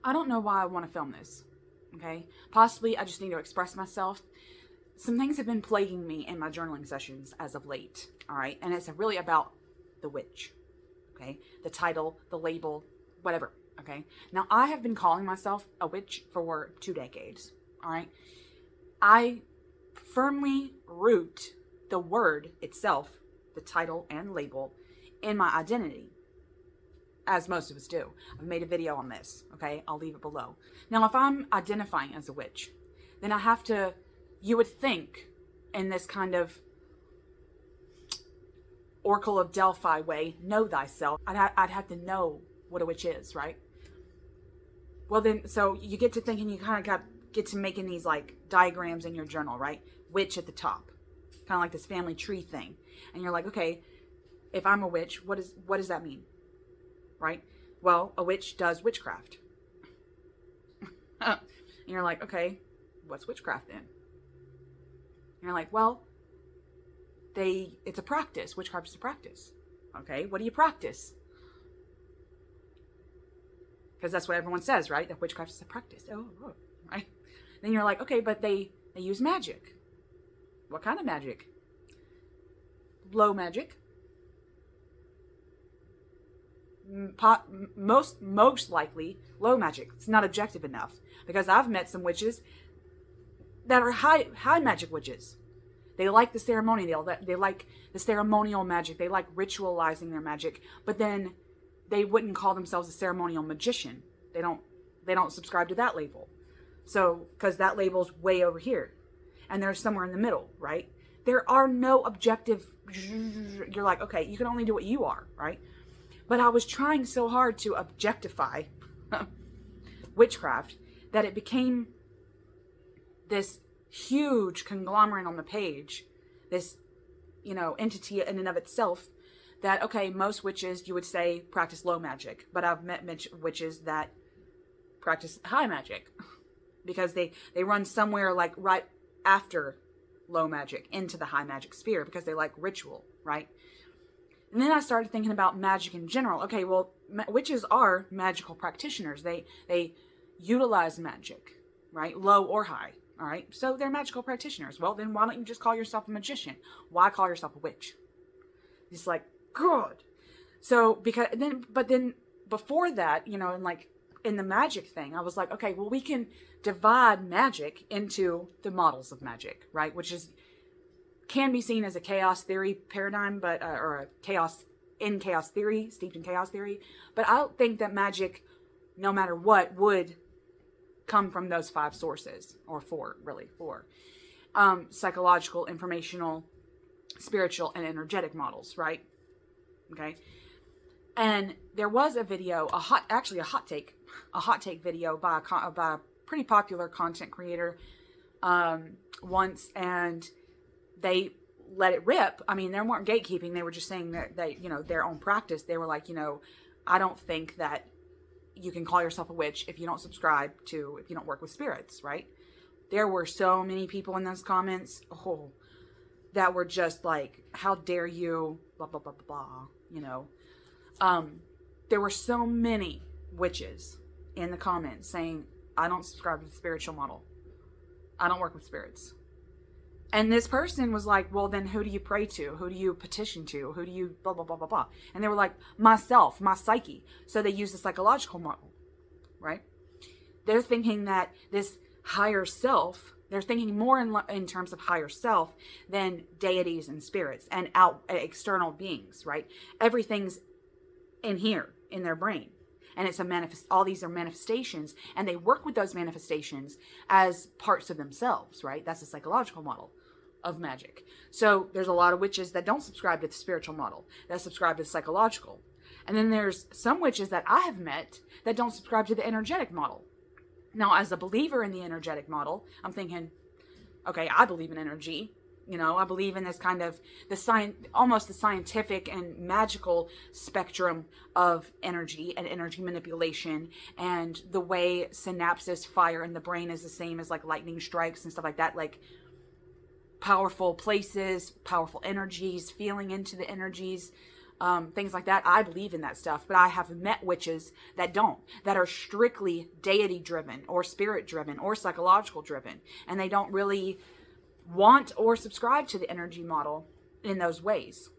I don't know why I want to film this, okay? Possibly I just need to express myself. Some things have been plaguing me in my journaling sessions as of late, all right? And it's really about the witch, okay? The title, the label, whatever, okay? Now, I have been calling myself a witch for 2 decades, all right? I firmly root the word itself, the title and label, in my identity, as most of us do. I've made a video on this, okay? I'll leave it below. Now, if I'm identifying as a witch, then I have to, you would think, in this kind of Oracle of Delphi way, know thyself. I'd have to know what a witch is, right? Well then, so you get to thinking, you kind of get to making these like diagrams in your journal, right? Witch at the top, kind of like this family tree thing. And you're like, okay, if I'm a witch, what does that mean? Right? Well, a witch does witchcraft. And you're like, okay, what's witchcraft then? And you're like, well, it's a practice. Witchcraft is a practice. Okay, what do you practice? Because that's what everyone says, right? That witchcraft is a practice. Oh, right? Then you're like, okay, but they use magic. What kind of magic? Low magic. Most likely low magic. It's not objective enough, because I've met some witches that are high magic witches. They like the ceremony. They like the ceremonial magic. They like ritualizing their magic, but then they wouldn't call themselves a ceremonial magician. They don't subscribe to that label. So, because that label's way over here, and they're somewhere in the middle, right? There are no objective. You're like, okay, you can only do what you are, right? But I was trying so hard to objectify witchcraft that it became this huge conglomerate on the page, this, entity in and of itself, that, okay, most witches, you would say, practice low magic. But I've met witches that practice high magic, because they run somewhere like right after low magic into the high magic sphere, because they like ritual, right? And then I started thinking about magic in general. Okay, well, witches are magical practitioners. They utilize magic, right? Low or high, all right? So they're magical practitioners. Well, then why don't you just call yourself a magician? Why call yourself a witch? It's like, God. So, but then before that, and like in the magic thing, I was like, okay, well, we can divide magic into the models of magic, right? Which can be seen as a chaos theory paradigm, but or a chaos theory, steeped in chaos theory. But I don't think that magic, no matter what, would come from those 5 sources, or 4, really 4: psychological, informational, spiritual, and energetic models, right? Okay. And there was a video, a hot take video by a pretty popular content creator once, and they let it rip. I mean, they weren't gatekeeping. They were just saying that their own practice. They were like, I don't think that you can call yourself a witch if you don't work with spirits, right? There were so many people in those comments, that were just like, how dare you, blah, blah, blah, blah, blah, there were so many witches in the comments saying, I don't subscribe to the spiritual model. I don't work with spirits. And this person was like, well, then who do you pray to? Who do you petition to? Who do you blah, blah, blah, blah, blah. And they were like, myself, my psyche. So they use the psychological model, right? They're thinking that this higher self, they're thinking more in terms of higher self than deities and spirits and external beings, right? Everything's in here, in their brain. And it's all these are manifestations, and they work with those manifestations as parts of themselves, right? That's the psychological model of magic. So there's a lot of witches that don't subscribe to the spiritual model, that subscribe to the psychological. And then there's some witches that I have met that don't subscribe to the energetic model. Now, as a believer in the energetic model, I'm thinking, okay, I believe in energy. I believe in this kind of almost the scientific and magical spectrum of energy and energy manipulation, and the way synapses fire in the brain is the same as like lightning strikes and stuff like that. Like powerful places, powerful energies, feeling into the energies, things like that. I believe in that stuff, but I have met witches that don't, that are strictly deity driven or spirit driven or psychological driven, and they don't really want or subscribe to the energy model in those ways,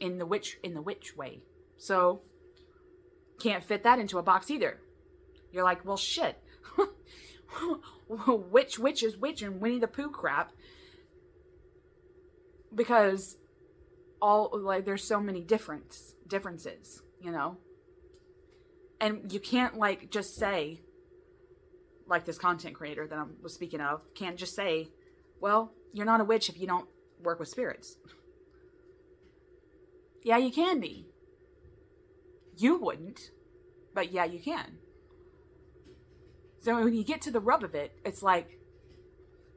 in the witch way. So can't fit that into a box either. You're like, well, shit. Witch is witch and Winnie the Pooh crap, because there's so many differences, you know, and you can't just say, like this content creator that I was speaking of, can't just say, well, you're not a witch if you don't work with spirits. Yeah, you can be. You wouldn't, but yeah, you can. So when you get to the rub of it, it's like,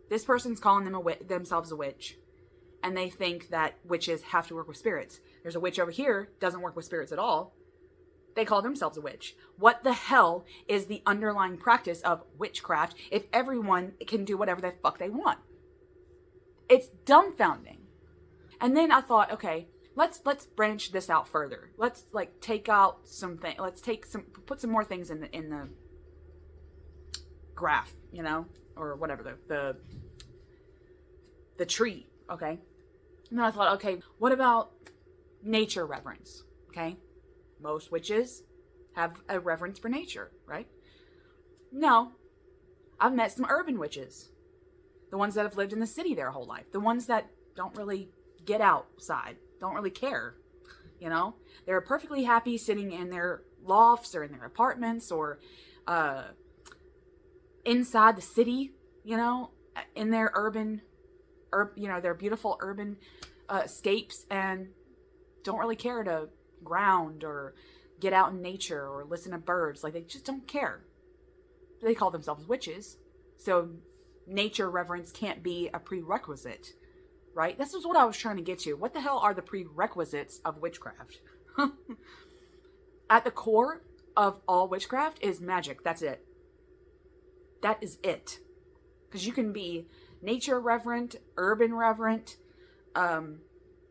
this person's calling themselves a witch, and they think that witches have to work with spirits. There's a witch over here, doesn't work with spirits at all. They call themselves a witch. What the hell is the underlying practice of witchcraft if everyone can do whatever the fuck they want? It's dumbfounding. And then I thought, okay, let's branch this out further. Let's take out something. Let's put some more things in the graph, you know, or whatever, the tree, okay? And then I thought, okay, what about nature reverence, okay? Most witches have a reverence for nature, right? No. I've met some urban witches. The ones that have lived in the city their whole life. The ones that don't really get outside, don't really care, you know? They're perfectly happy sitting in their lofts or in their apartments or inside the city, you know, in their their beautiful urban escapes, and don't really care to ground or get out in nature or listen to birds. Like, they just don't care. They call themselves witches. So nature reverence can't be a prerequisite, right? This is what I was trying to get to. What the hell are the prerequisites of witchcraft? At the core of all witchcraft is magic. That's it. That is it. Because you can be nature reverent, urban reverent,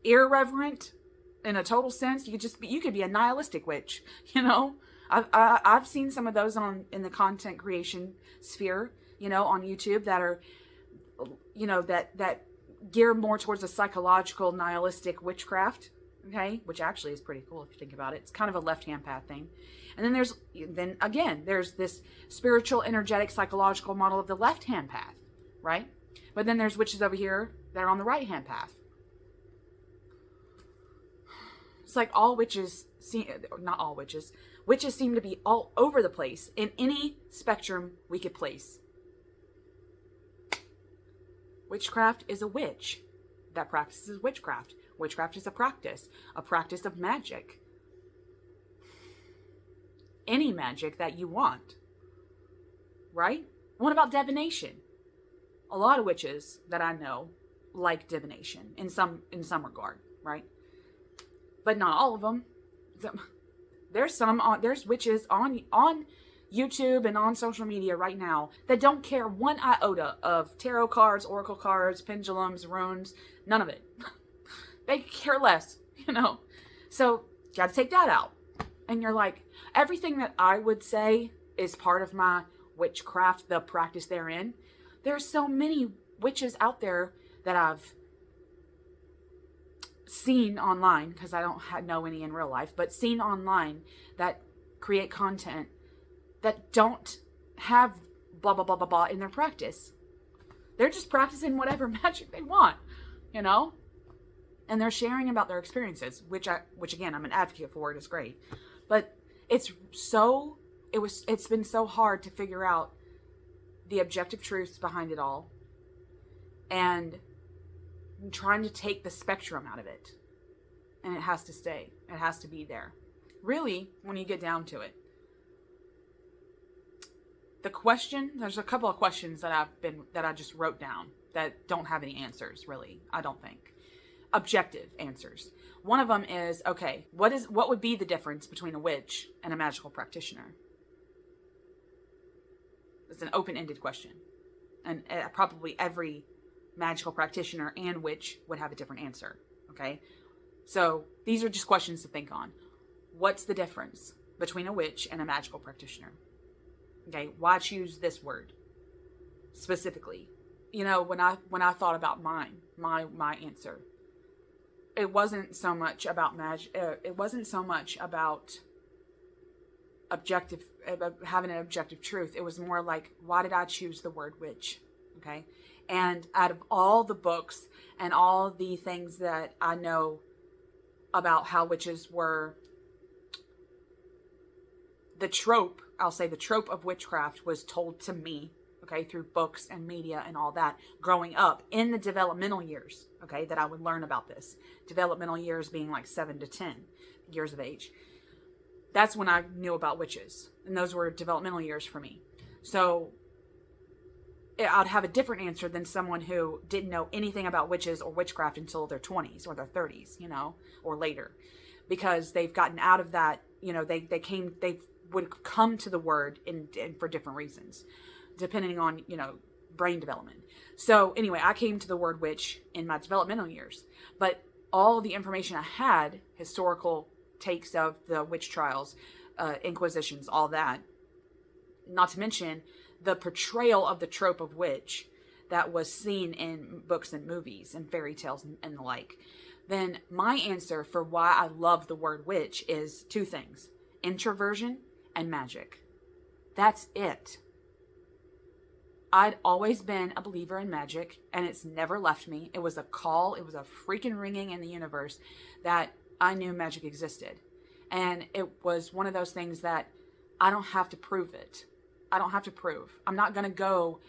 irreverent in a total sense. You could be a nihilistic witch, you know? I've seen some of those in the content creation sphere, you know, on YouTube that are, you know, that gear more towards a psychological nihilistic witchcraft, okay? Which actually is pretty cool if you think about it. It's kind of a left-hand path thing. And then there's this spiritual, energetic, psychological model of the left-hand path, right? But then there's witches over here that are on the right-hand path. It's like witches seem to be all over the place in any spectrum we could place. Witchcraft is a witch that practices witchcraft. Witchcraft is a practice of magic. Any magic that you want, right? What about divination? A lot of witches that I know like divination in some regard, right? But not all of them. There's witches on YouTube and on social media right now that don't care one iota of tarot cards, oracle cards, pendulums, runes, none of it. They care less, you know? So, got to take that out. And you're like, everything that I would say is part of my witchcraft, the practice therein. There's so many witches out there that I've seen online, because I don't know any in real life, but seen online that create content that don't have blah, blah, blah, blah, blah in their practice. They're just practicing whatever magic they want, you know? And they're sharing about their experiences, which again, I'm an advocate for. It is great. But it's been so hard to figure out the objective truths behind it all, and trying to take the spectrum out of it. And it has to stay. It has to be there. Really, when you get down to it. There's a couple of questions that I just wrote down that don't have any answers, really, I don't think. Objective answers. One of them is, okay, what would be the difference between a witch and a magical practitioner? It's an open-ended question. And probably every magical practitioner and witch would have a different answer, okay? So these are just questions to think on. What's the difference between a witch and a magical practitioner? Okay, why choose this word specifically? You know, when I thought about my answer, it wasn't so much about it wasn't so much about having an objective truth. It was more like, why did I choose the word witch? Okay, and out of all the books and all the things that I know about how witches were, the trope of witchcraft was told to me, okay, through books and media and all that, growing up in the developmental years, okay, that I would learn about this. Developmental years being like 7 to 10 years of age. That's when I knew about witches. And those were developmental years for me. So I'd have a different answer than someone who didn't know anything about witches or witchcraft until their 20s or their 30s, you know, or later. Because they've gotten out of that, you know, they would come to the word in for different reasons, depending on, you know, brain development. So anyway, I came to the word witch in my developmental years, but all the information I had, historical takes of the witch trials, inquisitions, all that, not to mention the portrayal of the trope of witch that was seen in books and movies and fairy tales and the like, then my answer for why I love the word witch is two things: introversion and magic. That's it. I'd always been a believer in magic, and it's never left me. It was a call, it was a freaking ringing in the universe that I knew magic existed. And it was one of those things that I don't have to prove it. I don't have to prove. I'm not going to go,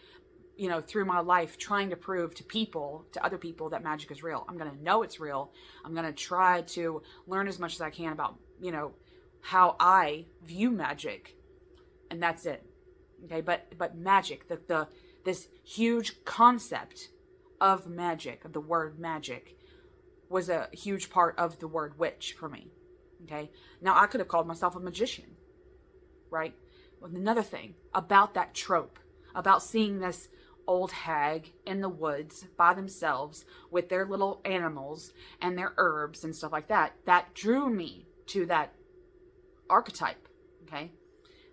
you know, through my life trying to prove to other people that magic is real. I'm going to know it's real. I'm going to try to learn as much as I can about, you know, how I view magic, and that's it. Okay, but magic, this huge concept of magic, of the word magic, was a huge part of the word witch for me. Okay, now I could have called myself a magician, right? Well, another thing about that trope, about seeing this old hag in the woods by themselves with their little animals and their herbs and stuff like that, that drew me to that archetype, okay,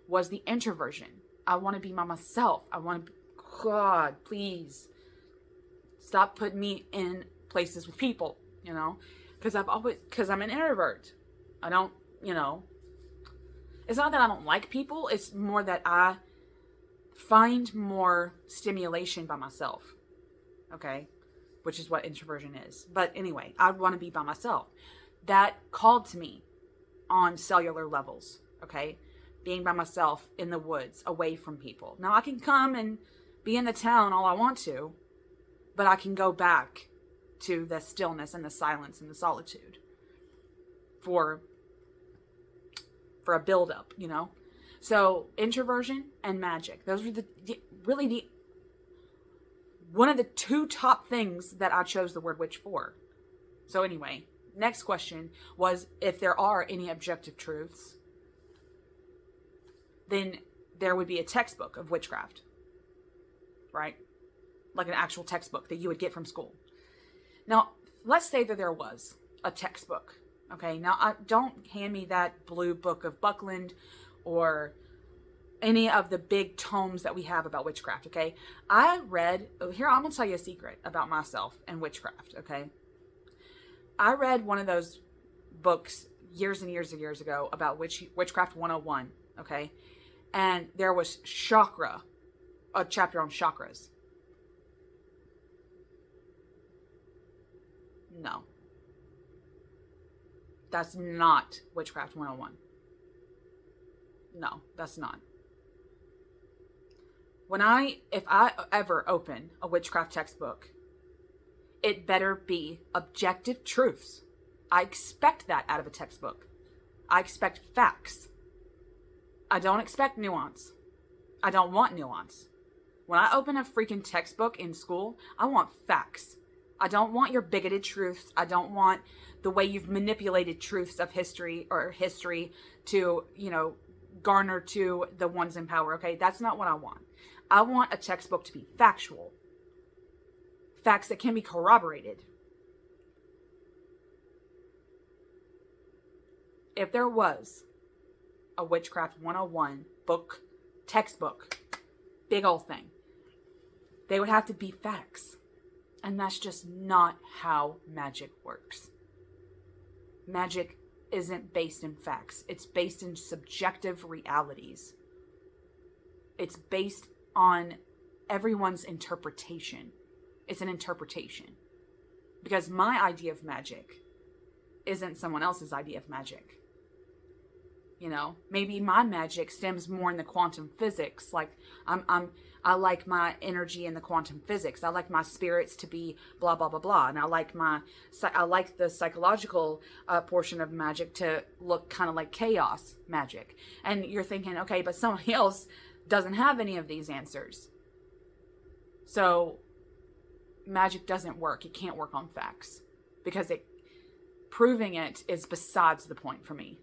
was the introversion. I want to be by myself. I want to, God, please stop putting me in places with people, you know, because I'm an introvert. I don't, you know, it's not that I don't like people. It's more that I find more stimulation by myself, okay, which is what introversion is. But anyway, I want to be by myself. That called to me on cellular levels, okay, being by myself in the woods, away from people. Now I can come and be in the town all I want to, but I can go back to the stillness and the silence and the solitude for a build-up, you know. So introversion and magic, those were really one of the two top things that I chose the word witch for. So anyway, next question was, if there are any objective truths, then there would be a textbook of witchcraft, right? Like an actual textbook that you would get from school. Now, let's say that there was a textbook, okay? Now, don't hand me that blue book of Buckland or any of the big tomes that we have about witchcraft, okay? I'm going to tell you a secret about myself and witchcraft, okay? I read one of those books years and years and years ago about Witchcraft 101, okay? And there was chakra, a chapter on chakras. No. That's not Witchcraft 101. No, that's not. If I ever open a witchcraft textbook, it better be objective truths. I expect that out of a textbook. I expect facts. I don't expect nuance. I don't want nuance. When I open a freaking textbook in school, I want facts. I don't want your bigoted truths. I don't want the way you've manipulated truths of history to, you know, garner to the ones in power, okay? That's not what I want. I want a textbook to be factual. Facts that can be corroborated. if there was a Witchcraft 101 book, textbook, big old thing, they would have to be facts. And that's just not how magic works. Magic isn't based in facts. It's based in subjective realities. It's based on everyone's interpretation. It's an interpretation. Because my idea of magic isn't someone else's idea of magic. You know, maybe my magic stems more in the quantum physics. Like I like my energy in the quantum physics. I like my spirits to be blah blah blah blah, and I like the psychological portion of magic to look kind of like chaos magic. And you're thinking, okay, but somebody else doesn't have any of these answers. So magic doesn't work. It can't work on facts because proving it is besides the point for me.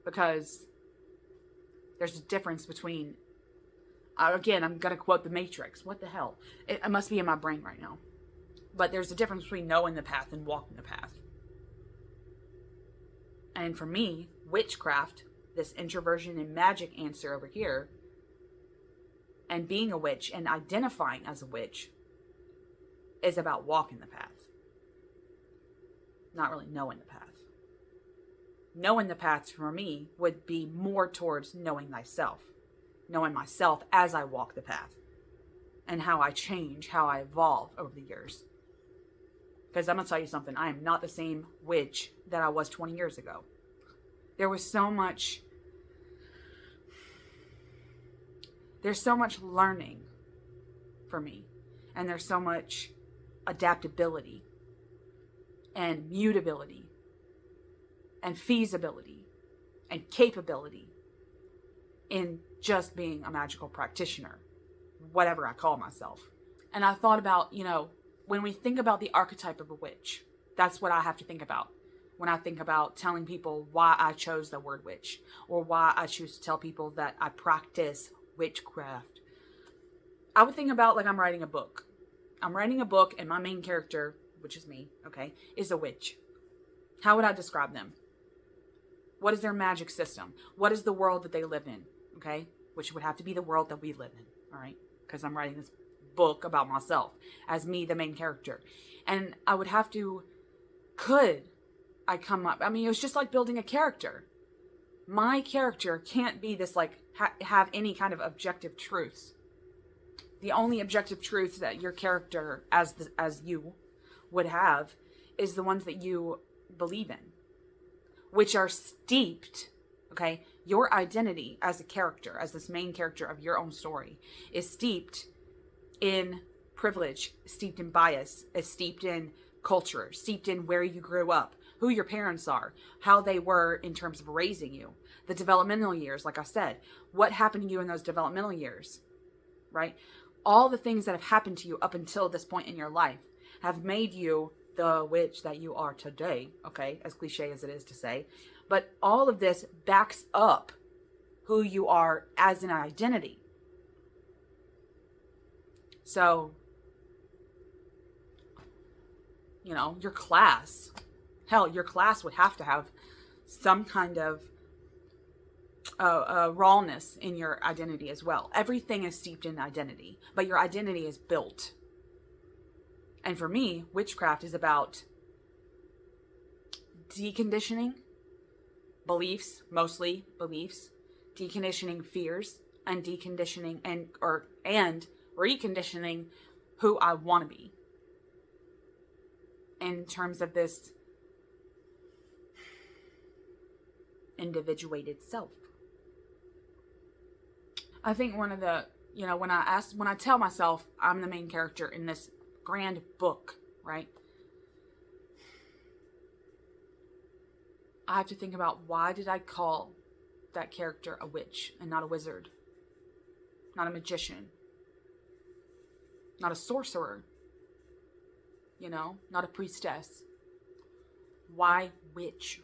Because there's a difference between, again, I'm going to quote The Matrix. What the hell? It must be in my brain right now. But there's a difference between knowing the path and walking the path. And for me, witchcraft, this introversion and magic answer over here, and being a witch and identifying as a witch, is about walking the path. Not really knowing the path. Knowing the path for me would be more towards knowing thyself. Knowing myself as I walk the path. And how I change, how I evolve over the years. Because I'm going to tell you something. I am not the same witch that I was 20 years ago. There was so much... There's so much learning for me. And there's so much adaptability. And mutability. And feasibility and capability in just being a magical practitioner, whatever I call myself. And I thought about, when we think about the archetype of a witch, that's what I have to think about when I think about telling people why I chose the word witch, or why I choose to tell people that I practice witchcraft. I would think about like I'm writing a book. I'm writing a book and my main character, which is me, okay, is a witch. How would I describe them? What is their magic system? What is the world that they live in? Okay? Which would have to be the world that we live in. All right? Because I'm writing this book about myself as me, the main character. And I would have to, could I come up? I mean, it was just like building a character. My character can't be this like, have any kind of objective truths. The only objective truths that your character as you would have is the ones that you believe in. Which are steeped, okay? Your identity as a character, as this main character of your own story, is steeped in privilege, steeped in bias, is steeped in culture, steeped in where you grew up, who your parents are, how they were in terms of raising you, the developmental years, like I said, what happened to you in those developmental years, right? All the things that have happened to you up until this point in your life have made you the witch that you are today, okay, as cliche as it is to say, but all of this backs up who you are as an identity. So, your class, hell, your class would have to have some kind of rawness in your identity as well. Everything is steeped in identity, but your identity is built. And for me, witchcraft is about deconditioning beliefs, mostly beliefs, deconditioning fears, and deconditioning and reconditioning who I want to be. In terms of this individuated self. I think one of the, when I tell myself I'm the main character in this grand book, right? I have to think about, why did I call that character a witch and not a wizard, not a magician, not a sorcerer, not a priestess? Why witch?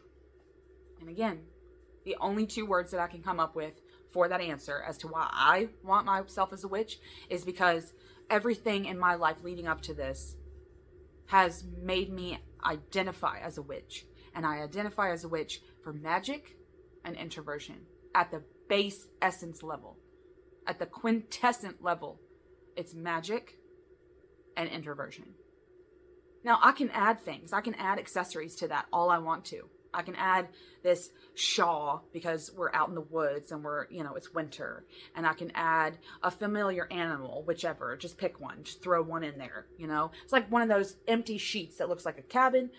And again, the only two words that I can come up with for that answer as to why I want myself as a witch is because everything in my life leading up to this has made me identify as a witch. And I identify as a witch for magic and introversion at the base essence level. At the quintessent level, it's magic and introversion. Now, I can add things. I can add accessories to that all I want to. I can add this shawl because we're out in the woods and it's winter. And I can add a familiar animal, whichever. Just pick one. Just throw one in there, It's like one of those empty sheets that looks like a cabin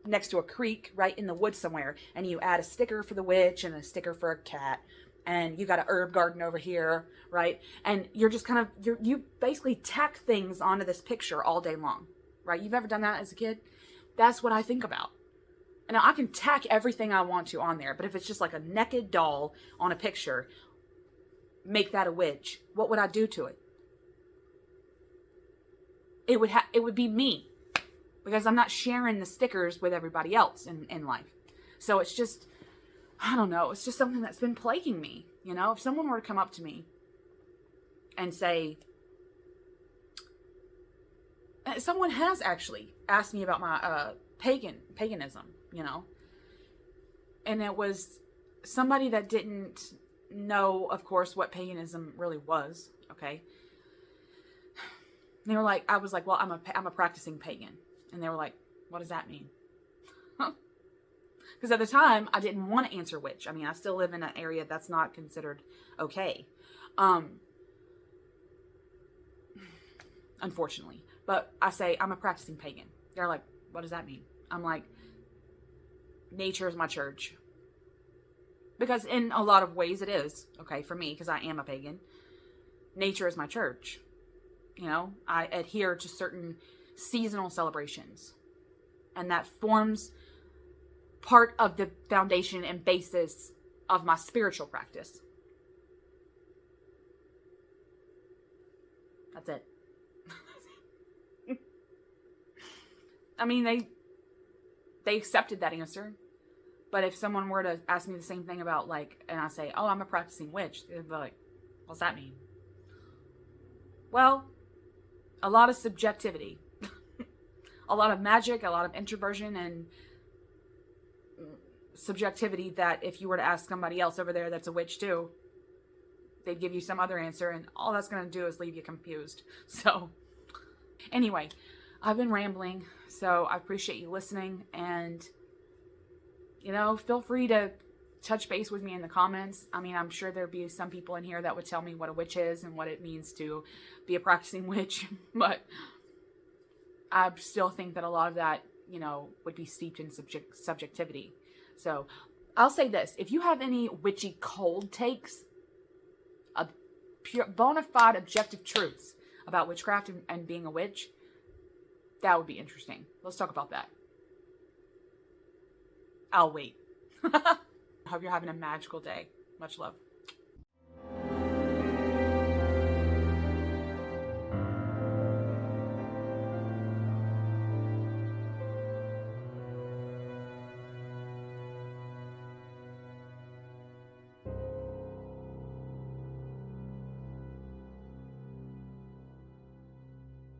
next to a creek right in the woods somewhere. And you add a sticker for the witch and a sticker for a cat. And you got an herb garden over here, right? And you're just you basically tack things onto this picture all day long, right? You've ever done that as a kid? That's what I think about. And now I can tack everything I want to on there, but if it's just like a naked doll on a picture, make that a witch, what would I do to it? It would be me, because I'm not sharing the stickers with everybody else in life. So it's just, I don't know. It's just something that's been plaguing me. If someone were to come up to me and say, someone has actually asked me about my paganism, and it was somebody that didn't know, of course, what paganism really was. Okay. And they were like, I was like, well, I'm a practicing pagan. And they were like, what does that mean? Because at the time, I didn't want to answer witch. I mean, I still live in an area that's not considered okay. Unfortunately. But I say, I'm a practicing pagan. They're like, what does that mean? I'm like, nature is my church. Because in a lot of ways it is, okay, for me, because I am a pagan. Nature is my church. I adhere to certain seasonal celebrations. And that forms part of the foundation and basis of my spiritual practice. That's it. I mean, they accepted that answer. But if someone were to ask me the same thing about and I say, oh, I'm a practicing witch, they'd be like, what's that mean? Well, a lot of subjectivity. A lot of magic, a lot of introversion, and subjectivity that if you were to ask somebody else over there that's a witch too, they'd give you some other answer, and all that's going to do is leave you confused. So anyway, I've been rambling, so I appreciate you listening, and feel free to touch base with me in the comments. I mean, I'm sure there'd be some people in here that would tell me what a witch is and what it means to be a practicing witch, but I still think that a lot of that, would be steeped in subjectivity. So I'll say this. If you have any witchy cold takes, pure, bona fide objective truths about witchcraft and being a witch, that would be interesting. Let's talk about that. I'll wait. I hope you're having a magical day. Much love.